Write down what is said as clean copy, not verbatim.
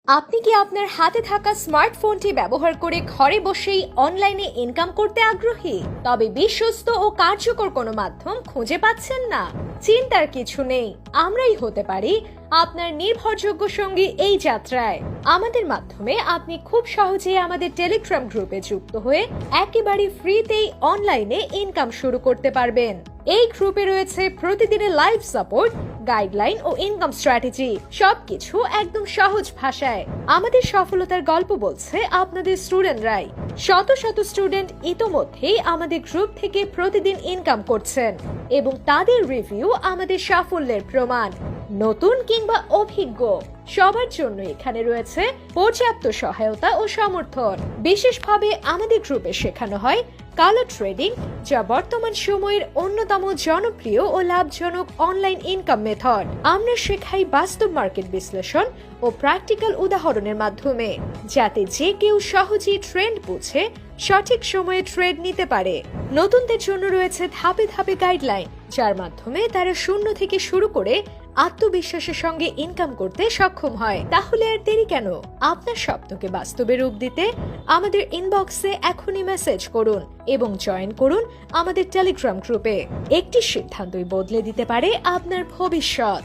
আপনি কি আপনার হাতে থাকা স্মার্টফোনটি ব্যবহার করে ঘরে বসেই অনলাইনে ইনকাম করতে আগ্রহী? তবে বিশ্বস্ত ও কার্যকর কোনো মাধ্যম খুঁজে পাচ্ছেন না? চিন্তার কিছু নেই, আমরাই হতে পারি আপনার নির্ভরযোগ্য সঙ্গী এই যাত্রায়। আমাদের মাধ্যমে আপনি খুব সহজেই আমাদের টেলিগ্রাম গ্রুপে যুক্ত হয়ে একেবারে ফ্রিতেই অনলাইনে ইনকাম শুরু করতে পারবেন। এই গ্রুপে রয়েছে প্রতিদিনের লাইভ সাপোর্ট, গাইডলাইন ও ইনকাম স্ট্র্যাটেজি, সবকিছু একদম সহজ ভাষায়। আমাদের সফলতার গল্প বলছে আপনাদের স্টুডেন্টরাই। শত শত স্টুডেন্ট ইতোমধ্যেই আমাদের গ্রুপ থেকে প্রতিদিন ইনকাম করছেন এবং তাদের রিভিউ আমাদের সাফল্যের প্রমাণ। নতুন কিংবা অভিজ্ঞ সবার জন্য এখানে রয়েছে পর্যাপ্ত সহায়তা ও সমর্থন। বিশেষভাবে আমাদের গ্রুপে শেখানো হয় কালার ট্রেডিং, যা বর্তমান সময়ের অন্যতম জনপ্রিয় ও লাভজনক অনলাইন ইনকাম মেথড। আমরা শেখাই বাস্তব মার্কেট বিশ্লেষণ ও প্র্যাকটিক্যাল উদাহরণের মাধ্যমে, যাতে যে কেউ সহজেই ট্রেন্ড বুঝে সঠিক সময়ে ট্রেড নিতে পারে। নতুনদের জন্য রয়েছে ধাপে ধাপে গাইডলাইন, যার মাধ্যমে তারা শূন্য থেকে শুরু করে আত্মবিশ্বাসের সঙ্গে ইনকাম করতে সক্ষম হয়। তাহলে আর দেরি কেন? আপনার স্বপ্নকে বাস্তবে রূপ দিতে আমাদের ইনবক্সে এখনই মেসেজ করুন এবং জয়েন করুন আমাদের টেলিগ্রাম গ্রুপে। একটি সিদ্ধান্তই বদলে দিতে পারে আপনার ভবিষ্যৎ।